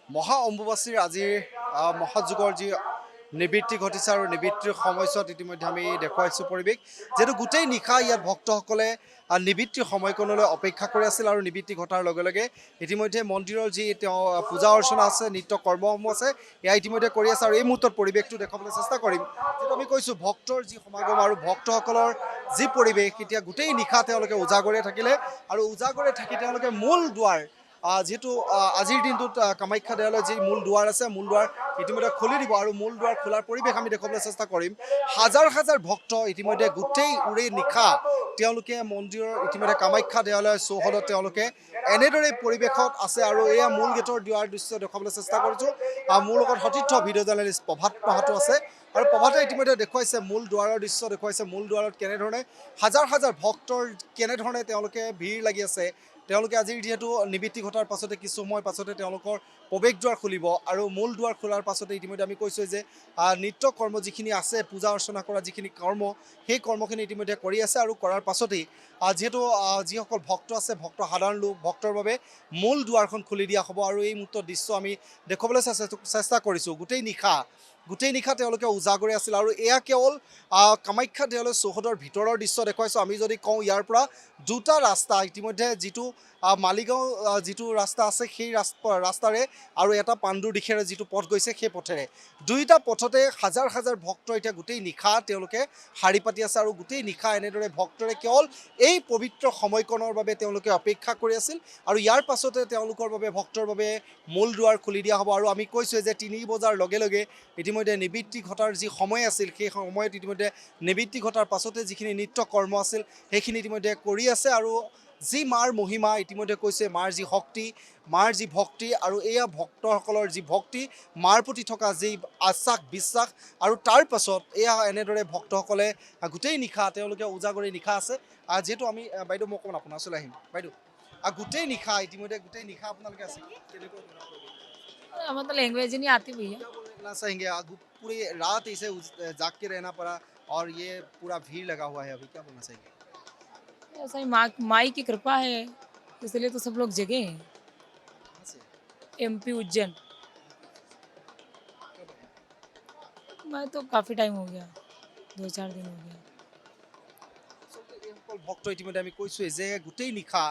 মহা অম্বুবাচীৰ আজিৰ মহাযুগৰ যি নিবৃত্তি ঘটিছে আৰু নিবৃত্তিৰ সময়ছোৱাত ইতিমধ্যে আমি দেখুৱাইছোঁ পৰিৱেশ যিহেতু গোটেই নিশা ইয়াত ভক্তসকলে নিবৃত্তিৰ সময়কণলৈ অপেক্ষা কৰি আছিল আৰু নিবৃত্তি ঘটাৰ লগে লগে ইতিমধ্যে মন্দিৰৰ যি তেওঁ পূজা অৰ্চনা আছে নিত্য কৰ্মসমূহ আছে এয়া ইতিমধ্যে কৰি আছে আৰু এই মুহূৰ্তত পৰিৱেশটো দেখুৱাবলৈ চেষ্টা কৰিম যিটো আমি কৈছোঁ ভক্তৰ যি সমাগম আৰু ভক্তসকলৰ যি পৰিৱেশ এতিয়া গোটেই নিশা তেওঁলোকে উজাগৰে থাকিলে আৰু উজাগৰে থাকি তেওঁলোকে মূল দুৱাৰ যিহেতু আজিৰ দিনটোত কামাখ্যা দেৱালয়ৰ যি মূল দুৱাৰ আছে মূল দুৱাৰ ইতিমধ্যে খুলি দিব আৰু মূল দুৱাৰ খোলাৰ পৰিৱেশ আমি দেখুৱাবলৈ চেষ্টা কৰিম হাজাৰ হাজাৰ ভক্ত ইতিমধ্যে গোটেই উৰে নিশা তেওঁলোকে মন্দিৰৰ ইতিমধ্যে কামাখ্যা দেৱালয়ৰ চৌহদত তেওঁলোকে এনেদৰে পৰিৱেশত আছে আৰু এয়া মূল গেটৰ দুৱাৰ দৃশ্য দেখুৱাবলৈ চেষ্টা কৰিছোঁ মোৰ লগত সতীৰ্থ ভিডিঅ' জাৰ্নেলিষ্ট প্ৰভাত মাহাতো আছে আৰু প্ৰভাতে ইতিমধ্যে দেখুৱাইছে মূল দুৱাৰৰ দৃশ্য দেখুৱাইছে মূল দুৱাৰত কেনেধৰণে হাজাৰ হাজাৰ ভক্তৰ কেনেধৰণে তেওঁলোকে ভিৰ লাগি আছে তেওঁলোকে আজিৰ যিহেতু নিবৃত্তি ঘটাৰ পাছতে কিছু সময় পাছতে তেওঁলোকৰ প্ৰৱেশ দুৱাৰ খুলিব আৰু মূল দুৱাৰ খোলাৰ পাছতে ইতিমধ্যে আমি কৈছোঁ যে নিত্য কৰ্ম যিখিনি আছে পূজা অৰ্চনা কৰা যিখিনি কৰ্ম সেই কৰ্মখিনি ইতিমধ্যে কৰি আছে আৰু কৰাৰ পাছতেই যিহেতু যিসকল ভক্ত আছে ভক্ত সাধাৰণ লোক ভক্তৰ বাবে মূল দুৱাৰখন খুলি দিয়া হ'ব আৰু এই মুহূৰ্তৰ দৃশ্য আমি দেখুৱাবলৈ চেষ্টা কৰিছোঁ গোটেই নিশা তেওঁলোকে উজাগৰে আছিল আৰু এয়া কেৱল কামাখ্যা দেৱালয় চৌহদৰ ভিতৰৰ দৃশ্য দেখুৱাইছোঁ আমি যদি কওঁ ইয়াৰ পৰা দুটা ৰাস্তা ইতিমধ্যে যিটো মালিগাঁও যিটো ৰাস্তা আছে সেই ৰাস্তাৰে আৰু এটা পাণ্ডুৰ দিশেৰে যিটো পথ গৈছে সেই পথেৰে দুয়োটা পথতে হাজাৰ হাজাৰ ভক্ত এতিয়া গোটেই নিশা তেওঁলোকে শাৰী পাতি আছে আৰু গোটেই নিশা এনেদৰে ভক্তৰে কেৱল এই পবিত্ৰ সময়কণৰ বাবে তেওঁলোকে অপেক্ষা কৰি আছিল আৰু ইয়াৰ পাছতে তেওঁলোকৰ বাবে ভক্তৰ বাবে মূল দুৱাৰ খুলি দিয়া হ'ব আৰু আমি কৈছোঁ যে ৩ বজাৰ লগে লগে ইতিমধ্যে নিবৃত্তি ঘটাৰ যি সময় আছিল সেই সময়ত ইতিমধ্যে নিবৃত্তি ঘটাৰ পাছতে যিখিনি নিত্য কৰ্ম আছিল সেইখিনি ইতিমধ্যে কৰি আছে আৰু যি মাৰ মহিমা ইতিমধ্যে কৈছে মাৰ যি শক্তি মাৰ যি ভক্তি আৰু এয়া ভক্তসকলৰ যি ভক্তি মাৰ প্ৰতি থকা যি বিশ্বাস আৰু তাৰ পাছত এয়া এনেদৰে ভক্তসকলে গোটেই নিশা তেওঁলোকে উজাগৰি নিশা আছে যিহেতু আমি বাইদেউ মই অকণমান আপোনাৰ ওচৰলৈ আহিম বাইদেউ গোটেই নিশা ইতিমধ্যে গোটেই নিশা আপোনালোকে আছে কেনেকৈ मतलब लैंग्वेज ही नहीं आती भैया। क्या बोलना चाहेंगे पूरी रात इसे जाग के रहना पड़ा और ये पूरा भीड़ लगा हुआ है अभी क्या बोलना चाहेंगे ऐसा ही माँ माई की कृपा है, इसलिए तो सब लोग जगे हैं। कहाँ से एमपी उज्जैन। कब आए? मैं तो काफ़ी टाइम हो गया, 2-4 दिन हो गया। আচলতে এইসকল ভক্ত ইতিমধ্যে আমি কৈছোঁৱেই যে গোটেই নিশা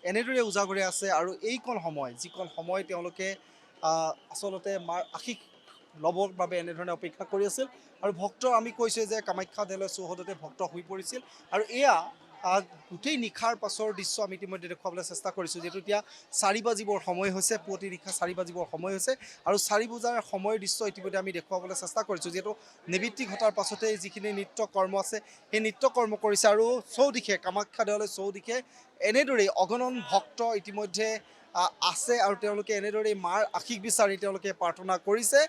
এনেদৰে উজাগৰে আছে আৰু এইকণ সময় যিকণ সময় তেওঁলোকে আচলতে মাৰ আশীষ ল'বৰ বাবে এনেধৰণে অপেক্ষা কৰি আছিল আৰু ভক্ত আমি কৈছোঁৱে যে কামাখ্যা দেৱালয়ৰ চৌহদতে ভক্ত শুই পৰিছিল আৰু এয়া গোটেই নিশাৰ পাছৰ দৃশ্য আমি ইতিমধ্যে দেখুৱাবলৈ চেষ্টা কৰিছোঁ যিহেতু এতিয়া 4 বাজিবৰ সময় হৈছে পুৱতি নিশা 4 বাজিবৰ সময় হৈছে আৰু 4 বজাৰ সময়ৰ দৃশ্য ইতিমধ্যে আমি দেখুৱাবলৈ চেষ্টা কৰিছোঁ যিহেতু নিবৃত্তি ঘটাৰ পাছতে যিখিনি নিত্য কৰ্ম আছে সেই নিত্য কৰ্ম কৰিছে আৰু চৌদিশে কামাখ্যা দেৱালয় চৌদিশে এনেদৰেই অগণন ভক্ত ইতিমধ্যে আছে আৰু তেওঁলোকে এনেদৰেই মাৰ আশীষ বিচাৰি তেওঁলোকে প্ৰাৰ্থনা কৰিছে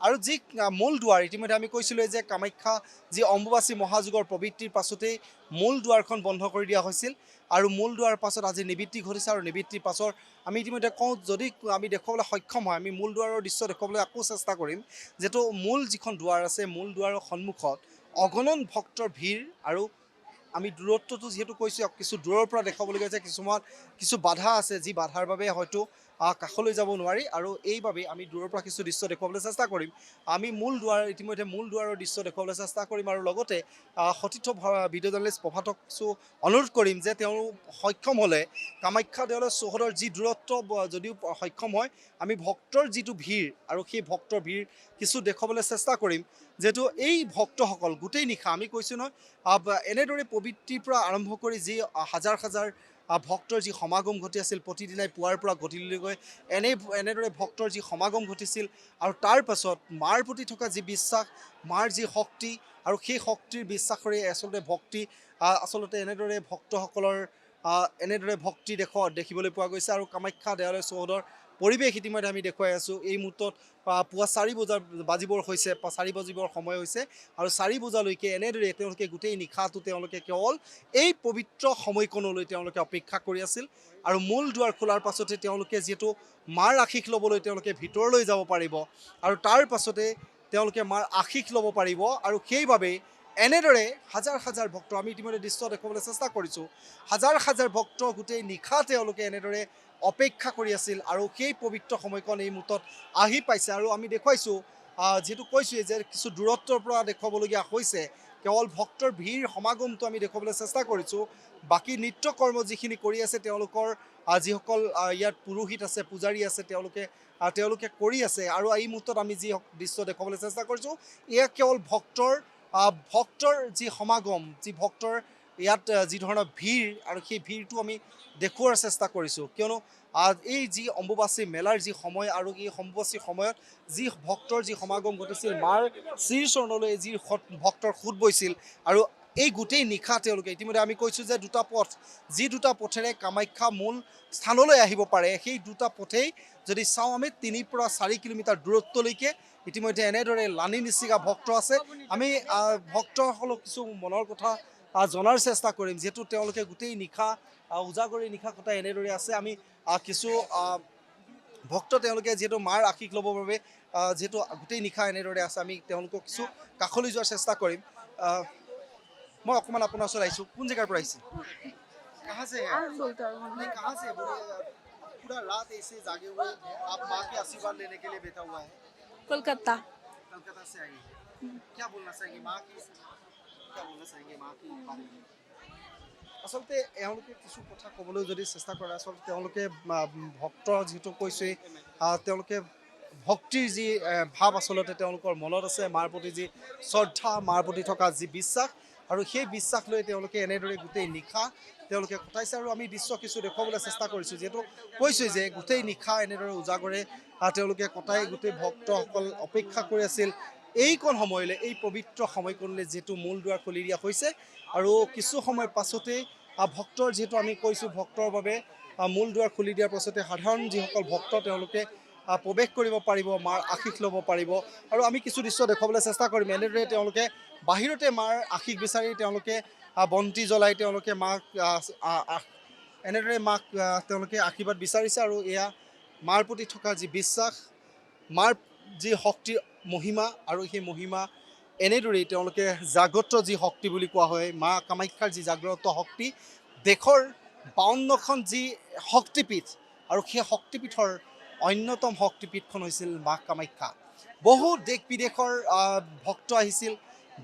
আৰু যি মূল দুৱাৰ ইতিমধ্যে আমি কৈছিলোঁ যে কামাখ্যা যি অম্বুবাচী মহাযুগৰ প্ৰবৃত্তিৰ পাছতেই মূল দুৱাৰখন বন্ধ কৰি দিয়া হৈছিল আৰু মূল দুৱাৰ পাছত আজি নিবৃত্তি ঘটিছে আৰু নিবৃত্তিৰ পাছৰ আমি ইতিমধ্যে কওঁ যদি আমি দেখুৱাবলৈ সক্ষম হয় আমি মূল দুৱাৰৰ দৃশ্য দেখুৱাবলৈ আকৌ চেষ্টা কৰিম যিহেতু মূল যিখন দুৱাৰ আছে মূল দুৱাৰৰ সন্মুখত অগণন ভক্তৰ ভিৰ আৰু আমি দূৰত্বটো যিহেতু কৈছোঁ কিছু দূৰৰ পৰা দেখাবলগীয়া যে কিছু বাধা আছে যি বাধাৰ বাবে হয়তো কাষলৈ যাব নোৱাৰি আৰু এইবাবেই আমি দূৰৰ পৰা কিছু দৃশ্য দেখুৱাবলৈ চেষ্টা কৰিম আমি মূল দুৱাৰ ইতিমধ্যে মূল দুৱাৰৰ দৃশ্য দেখুৱাবলৈ চেষ্টা কৰিম আৰু লগতে সতীৰ্থ ভিডিঅ' জাৰ্নেলিষ্ট প্ৰভাতক কিছু অনুৰোধ কৰিম যে তেওঁ সক্ষম হ'লে কামাখ্যা দেৱালয়ৰ চৌহদৰ যি দূৰত্ব যদিও সক্ষম হয় আমি ভক্তৰ যিটো ভিৰ আৰু সেই ভক্তৰ ভিৰ কিছু দেখুৱাবলৈ চেষ্টা কৰিম যিহেতু এই ভক্তসকল গোটেই নিশা আমি কৈছোঁ নহয় এনেদৰে প্ৰবৃত্তিৰ পৰা আৰম্ভ কৰি যি হাজাৰ হাজাৰ ভক্তৰ যি সমাগম ঘটি আছিল প্ৰতিদিনাই পুৱাৰ পৰা গধূলিলৈকৈ এনেদৰে ভক্তৰ যি সমাগম ঘটিছিল আৰু তাৰ পাছত মাৰ প্ৰতি থকা যি বিশ্বাস মাৰ যি শক্তি আৰু সেই শক্তিৰ বিশ্বাসৰে আচলতে ভক্তি আচলতে এনেদৰে ভক্তসকলৰ এনেদৰে ভক্তি দেখিবলৈ পোৱা গৈছে আৰু কামাখ্যা দেৱালয় চৌহদৰ পৰিৱেশ ইতিমধ্যে আমি দেখুৱাই আছোঁ এই মুহূৰ্তত পুৱা 4 বাজিবৰ হৈছে 4 বাজিবৰ সময় হৈছে আৰু 4 বজালৈকে এনেদৰে তেওঁলোকে গোটেই নিশাটো তেওঁলোকে কেৱল এই পবিত্ৰ সময়কণলৈ তেওঁলোকে অপেক্ষা কৰি আছিল আৰু মূল দুৱাৰ খোলাৰ পাছতে তেওঁলোকে যিহেতু মাৰ আশীষ ল'বলৈ তেওঁলোকে ভিতৰলৈ যাব পাৰিব আৰু তাৰ পাছতে তেওঁলোকে মাৰ আশীষ ল'ব পাৰিব আৰু সেইবাবেই এনেদৰে হাজাৰ হাজাৰ ভক্ত আমি ইতিমধ্যে দৃশ্য দেখুৱাবলৈ চেষ্টা কৰিছোঁ হাজাৰ হাজাৰ ভক্ত গোটেই নিশা তেওঁলোকে এনেদৰে অপেক্ষা কৰি আছিল আৰু সেই পবিত্ৰ সময়কণ এই মুহূৰ্তত আহি পাইছে আৰু আমি দেখুৱাইছোঁ যিহেতু কৈছোঁৱেই যে কিছু দূৰত্বৰ পৰা দেখুৱাবলগীয়া হৈছে কেৱল ভক্তৰ ভিৰ সমাগমটো আমি দেখুৱাবলৈ চেষ্টা কৰিছোঁ বাকী নিত্য কৰ্ম যিখিনি কৰি আছে তেওঁলোকৰ যিসকল ইয়াত পুৰোহিত আছে পূজাৰী আছে তেওঁলোকে কৰি আছে আৰু এই মুহূৰ্তত আমি যি দৃশ্য দেখুৱাবলৈ চেষ্টা কৰিছোঁ এয়া কেৱল ভক্তৰ যি সমাগম যি ভক্তৰ ইয়াত যি ধৰণৰ ভিৰ আৰু সেই ভিৰটো আমি দেখুওৱাৰ চেষ্টা কৰিছোঁ কিয়নো এই যি অম্বুবাচী মেলাৰ যি সময় আৰু এই অম্বুবাচীৰ সময়ত যি ভক্তৰ যি সমাগম ঘটিছিল মাৰ শ্ৰীচৰণলৈ যি ভক্তৰ সোঁত বৈছিল আৰু এই গোটেই নিশা তেওঁলোকে ইতিমধ্যে আমি কৈছোঁ যে দুটা পথ যি দুটা পথেৰে কামাখ্যা মূল স্থানলৈ আহিব পাৰে সেই দুটা পথেই যদি চাওঁ আমি 3 পৰা 4 কিলোমিটাৰ দূৰত্বলৈকে ইতিমধ্যে এনেদৰে লানি নিচিগা ভক্ত আছে আমি ভক্তসকলক কিছু মনৰ কথা জনাৰ চেষ্টা কৰিম যিহেতু তেওঁলোকে গোটেই নিশা উজাগৰি নিশা কটাই এনেদৰে আছে আমি কিছু ভক্ত তেওঁলোকে যিহেতু মাৰ আশীষ ল'বৰ বাবে যিহেতু গোটেই নিশা এনেদৰে আছে আমি তেওঁলোকক কিছু কাষলৈ যোৱাৰ চেষ্টা কৰিম मैं अकमान अपना ओर आई कौन जगह पर आई कहाँ से है नहीं कहाँ से पूरा रात ऐसे जागे हुए आप माँ के आशीर्वाद लेने के लिए बैठा हुआ है कोलकाता कलकत्ता से आई क्या बोलना चाहेंगे माँ की क्या बोलना चाहेंगे माँ की बारे में আচলতে এওঁলোকে কিছু কথা ক'বলৈ যদি চেষ্টা কৰে আচলতে তেওঁলোকে ভক্ত যেহেতু কৈছোঁৱেই তেওঁলোকে ভক্তিৰ যি ভাৱ আচলতে তেওঁলোকৰ মনত আছে মাৰ প্ৰতি যি শ্ৰদ্ধা মাৰ প্ৰতি থকা যি বিশ্বাস আৰু সেই বিশ্বাস লৈ তেওঁলোকে এনেদৰে গোটেই নিশা তেওঁলোকে কটাইছে আৰু আমি দৃশ্য কিছু দেখুৱাবলৈ চেষ্টা কৰিছোঁ যিহেতু কৈছোঁৱেই যে গোটেই নিশা এনেদৰে উজাগৰে তেওঁলোকে কটাই গোটেই ভক্তসকল অপেক্ষা কৰি আছিল এইকণ সময়লৈ এই পবিত্ৰ সময়কণলৈ যিহেতু মূল দুৱাৰ খুলি দিয়া হৈছে আৰু কিছু সময়ৰ পাছতেই ভক্তৰ যিহেতু আমি কৈছোঁ ভক্তৰ বাবে মূল দুৱাৰ খুলি দিয়াৰ পাছতে সাধাৰণ যিসকল ভক্ত তেওঁলোকে প্ৰৱেশ কৰিব পাৰিব মাৰ আশীষ ল'ব পাৰিব আৰু আমি কিছু দৃশ্য দেখুৱাবলৈ চেষ্টা কৰিম এনেদৰে তেওঁলোকে বাহিৰতে মাৰ আশীষ বিচাৰি তেওঁলোকে বন্তি জ্বলাই তেওঁলোকে মাক এনেদৰে মাক তেওঁলোকে আশীৰ্বাদ বিচাৰিছে আৰু এয়া মাৰ প্ৰতি থকা যি বিশ্বাস মাৰ যি শক্তিৰ মহিমা আৰু সেই মহিমা এনেদৰেই তেওঁলোকে জাগ্ৰত যি শক্তি বুলি কোৱা হয় মা কামাখ্যাৰ যি জাগ্ৰত শক্তি দেশৰ 52খন যি শক্তিপীঠ আৰু সেই শক্তিপীঠৰ অন্যতম শক্তিপীঠখন হৈছিল মা কামাখ্যা বহু দেশ বিদেশৰ ভক্ত আহিছিল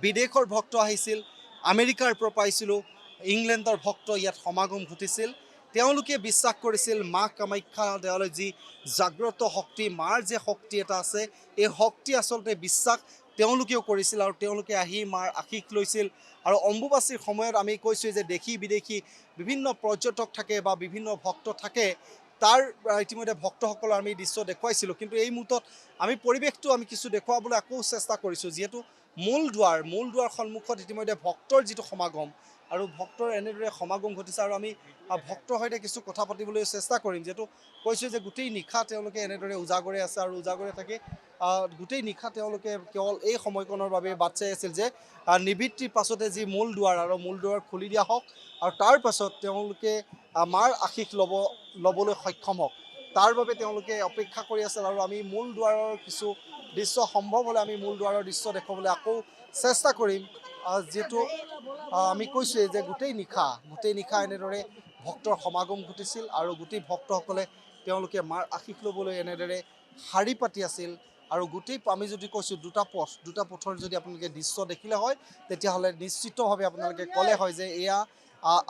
বিদেশৰ ভক্ত আহিছিল আমেৰিকাৰ পৰা পাইছিলোঁ ইংলেণ্ডৰ ভক্ত ইয়াত সমাগম ঘটিছিল তেওঁলোকে বিশ্বাস কৰিছিল মা কামাখ্যা দেৱালয়ৰ যি জাগ্ৰত শক্তি মাৰ যে শক্তি এটা আছে এই শক্তি আচলতে বিশ্বাস তেওঁলোকেও কৰিছিল আৰু তেওঁলোকে আহি মাৰ আশীষ লৈছিল আৰু অম্বুবাচীৰ সময়ত আমি কৈছোঁ যে দেশী বিদেশী বিভিন্ন পৰ্যটক থাকে বা বিভিন্ন ভক্ত থাকে তাৰ ইতিমধ্যে ভক্তসকলৰ আমি দৃশ্য দেখুৱাইছিলোঁ কিন্তু এই মুহূৰ্তত আমি পৰিৱেশটো আমি কিছু দেখুৱাবলৈ আকৌ চেষ্টা কৰিছোঁ যিহেতু মূল দুৱাৰ সন্মুখত ইতিমধ্যে ভক্তৰ যিটো সমাগম আৰু ভক্তৰ এনেদৰে সমাগম ঘটিছে আৰু আমি ভক্তৰ সৈতে কিছু কথা পাতিবলৈ চেষ্টা কৰিম যিহেতু কৈছোঁ যে গোটেই নিশা তেওঁলোকে এনেদৰে উজাগৰে আছে আৰু উজাগৰে থাকি গোটেই নিশা তেওঁলোকে কেৱল এই সময়কণৰ বাবে বাট চাই আছিল যে নিবৃত্তিৰ পাছতে যি মূল দুৱাৰ খুলি দিয়া হওক আৰু তাৰ পাছত তেওঁলোকে মাৰ আশীষ ল'বলৈ সক্ষম হওক তাৰ বাবে তেওঁলোকে অপেক্ষা কৰি আছিল আৰু আমি মূল দুৱাৰৰ কিছু দৃশ্য সম্ভৱ হ'লে আমি মূল দুৱাৰৰ দৃশ্য দেখুৱাবলৈ আকৌ চেষ্টা কৰিম যিহেতু আমি কৈছোঁৱেই যে গোটেই নিশা এনেদৰে ভক্তৰ সমাগম ঘটিছিল আৰু গোটেই ভক্তসকলে তেওঁলোকে মাৰ আশীষ ল'বলৈ এনেদৰে শাৰী পাতি আছিল আৰু গোটেই আমি যদি কৈছোঁ দুটা পথৰ যদি আপোনালোকে দৃশ্য দেখিলে হয় তেতিয়াহ'লে নিশ্চিতভাৱে আপোনালোকে ক'লে হয় যে এয়া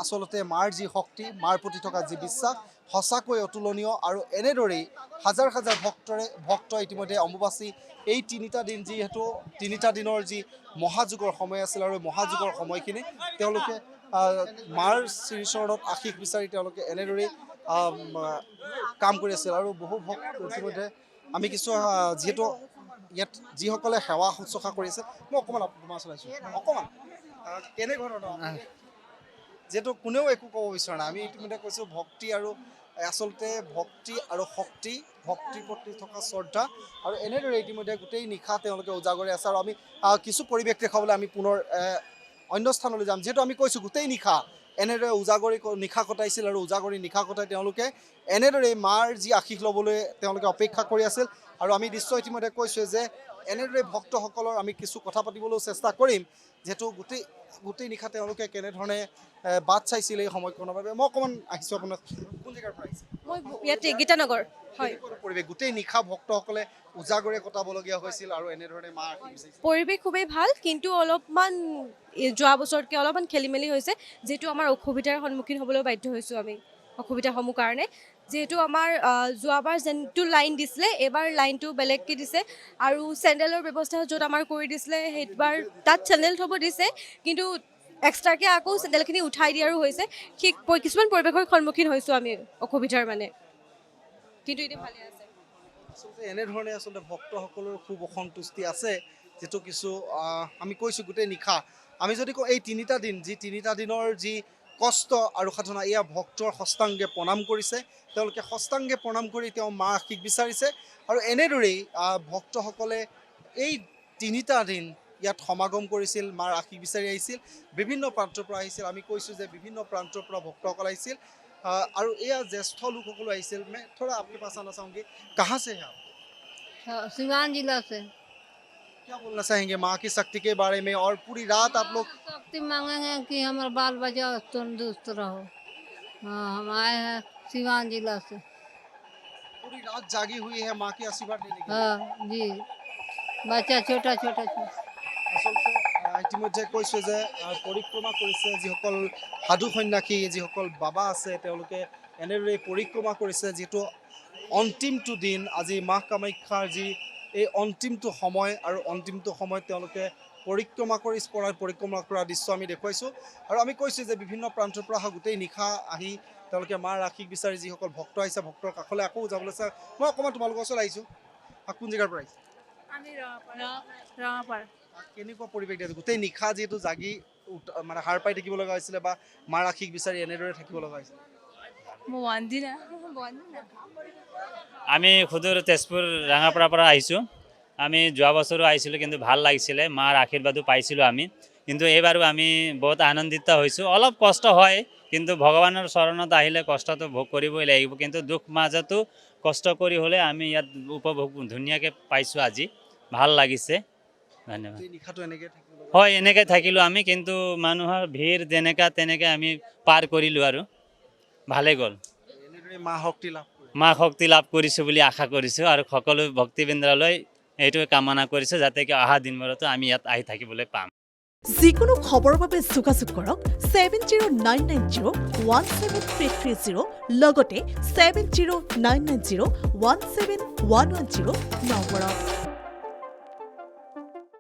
আচলতে মাৰ যি শক্তি মাৰ প্ৰতি থকা যি বিশ্বাস সঁচাকৈ অতুলনীয় আৰু এনেদৰেই হাজাৰ হাজাৰ ভক্ত ইতিমধ্যে অম্বুবাচী এই 3টা দিন যিহেতু 3টা দিনৰ যি মহাযুগৰ সময় আছিল আৰু মহাযুগৰ সময়খিনি তেওঁলোকে মাৰ শ্ৰীচৰণত আশীষ বিচাৰি তেওঁলোকে এনেদৰেই কাম কৰি আছিল আৰু বহু ভক্ত ইতিমধ্যে আমি কিছু যিহেতু ইয়াত যিসকলে সেৱা শুশ্ৰূষা কৰিছে মই অকণমান তোমাৰ চলাইছোঁ অকণমান কেনেধৰণৰ যিহেতু কোনেও একো ক'ব বিচৰা নাই আমি ইতিমধ্যে কৈছোঁ ভক্তি আৰু আচলতে ভক্তি আৰু শক্তি ভক্তিৰ প্ৰতি থকা শ্ৰদ্ধা আৰু এনেদৰে ইতিমধ্যে গোটেই নিশা তেওঁলোকে উজাগৰে আছে আৰু আমি কিছু পৰিৱেশ দেখাবলৈ আমি পুনৰ অন্য স্থানলৈ যাম যিহেতু আমি কৈছোঁ গোটেই নিশা এনেদৰে উজাগৰি নিশা কটাইছিল আৰু উজাগৰি নিশা কটাই তেওঁলোকে এনেদৰে মাৰ যি আশীষ ল'বলৈ তেওঁলোকে অপেক্ষা কৰি আছিল আৰু আমি দৃশ্য ইতিমধ্যে কৈছোঁ যে এনেদৰে ভক্তসকলৰ আমি কিছু কথা পাতিবলৈও চেষ্টা কৰিম যিহেতু গোটেই গোটেই নিশা তেওঁলোকে কেনেধৰণে বাট চাইছিল এই সময়খনৰ বাবে মই অকণমান আহিছোঁ আপোনাক কোন জেগাৰ পৰা আহিছে মই ইয়াতে গীতানগৰ হয় কেনেকুৱা পৰিৱেশ গোটেই নিশা ভক্তসকলে উজাগৰে কটাবলগীয়া হৈছিল আৰু এনেধৰণে মা আশীষ বিচাৰিছিল পৰিৱেশ খুবেই ভাল কিন্তু অলপমান যোৱা বছৰতকৈ অলপমান খেলি মেলি হৈছে যিহেতু আমাৰ অসুবিধাৰ সন্মুখীন হ'বলৈ বাধ্য হৈছোঁ আমি অসুবিধাসমূহ কাৰণে যিহেতু আমাৰ যোৱাবাৰ যোনটো লাইন দিছিলে এইবাৰ লাইনটো বেলেগকৈ দিছে আৰু চেণ্ডেলৰ ব্যৱস্থা য'ত আমাৰ কৰি দিছিলে সেইবাৰ তাত চেণ্ডেল থ'ব দিছে কিন্তু এক্সট্ৰাকৈ আকৌ চেণ্ডেলখিনি উঠাই দিয়াৰো হৈছে সেই কিছুমান পৰিৱেশৰ সন্মুখীন হৈছোঁ আমি অসুবিধাৰ মানে কিন্তু এতিয়া ভালে আছে আচলতে এনেধৰণে আচলতে ভক্তসকলৰ খুব অসন্তুষ্টি আছে যিটো কিছু আমি কৈছোঁ গোটেই নিশা আমি যদি কওঁ এই তিনিটা দিন যি তিনিটা দিনৰ যি কষ্ট আৰু সাধনা এয়া ভক্তৰ সষ্টাংগে প্ৰণাম কৰিছে তেওঁলোকে সষ্টাংগে প্ৰণাম কৰি তেওঁ মা আশীষ বিচাৰিছে আৰু এনেদৰেই ভক্তসকলে এই তিনিটা দিন ইয়াত সমাগম কৰিছিল মাৰ আশীষ বিচাৰি আহিছিল বিভিন্ন প্ৰান্তৰ পৰা আহিছিল আমি কৈছোঁ যে বিভিন্ন প্ৰান্তৰ পৰা ভক্তসকল আহিছিল और यह ज्येष्ठ लोग आइसिल मैं थोड़ा आपके पास आना चाहूँगी कहाँ से हैं आप सिवान जिला से क्या बोलना चाहेंगे माँ की शक्ति के बारे में और पूरी रात आप लोग शक्ति मांगेंगे कि हमारा बाल बच्चा तंदुरुस्त रहो हाँ हम आए हैं सिवान जिला से पूरी रात जागी हुई है माँ की आशीर्वाद लेने के लिए हाँ जी बच्चा छोटा छोटा আচলতে ইতিমধ্যে কৈছোঁ যে পৰিক্ৰমা কৰিছে যিসকল সাধু সন্যাসী যিসকল বাবা আছে তেওঁলোকে এনেদৰে পৰিক্ৰমা কৰিছে যিটো অন্তিমটো দিন আজি মা কামাখ্যাৰ যি এই অন্তিমটো সময় আৰু অন্তিমটো সময়ত তেওঁলোকে পৰিক্ৰমা কৰা দৃশ্য আমি দেখুৱাইছোঁ আৰু আমি কৈছোঁ যে বিভিন্ন প্ৰান্তৰ পৰা অহা গোটেই নিশা আহি তেওঁলোকে মাৰ আশীষ বিচাৰি যিসকল ভক্ত আহিছে ভক্তৰ কাষলৈ আকৌ যাবলৈ চাই মই অকণমান তোমালোকৰ ওচৰত আহিছোঁ কোন জেগাৰ পৰা আহিছে আমি ৰঙাপাৰা কেনেকুৱা পৰিৱেশ দিয়ে গোটেই নিশা যিহেতু জাগি মানে হাৰ পাই থাকিব লগা হৈছিলে বা মাৰ আশীষ বিচাৰি এনেদৰে থাকিব লগা হৈছিলে আমি সুদূৰ তেজপুৰ ৰাঙাপাৰাৰ পৰা আহিছোঁ আমি যোৱা বছৰো আহিছিলোঁ কিন্তু ভাল লাগিছিলে মাৰ আশীৰ্বাদো পাইছিলোঁ আমি কিন্তু এইবাৰো আমি বহুত আনন্দিত হৈছোঁ অলপ কষ্ট হয় কিন্তু ভগৱানৰ চৰণত আহিলে কষ্টটো ভোগ কৰিবই লাগিব কিন্তু দুখ মাজতো কষ্ট কৰি হ'লে আমি ইয়াত উপভোগ ধুনীয়াকৈ পাইছোঁ আজি ভাল লাগিছে ধন্যবাদ নিশাটো এনেকৈ থাকিব হয় এনেকৈ থাকিলোঁ আমি কিন্তু মানুহৰ ভিৰ যেনেকা তেনেকৈ আমি পাৰ কৰিলোঁ আৰু ভালে গ'ল এনেদৰে মা শক্তি লাভ মা শক্তি লাভ কৰিছোঁ বুলি আশা কৰিছোঁ আৰু সকলো ভক্তিবৃন্দলৈ এইটোৱে কামনা কৰিছোঁ যাতে কি অহা দিনবোৰতো আমি ইয়াত আহি থাকিবলৈ পাম যিকোনো খবৰৰ বাবে যোগাযোগ কৰক 7099017330 লগতে 7099017110 নম্বৰত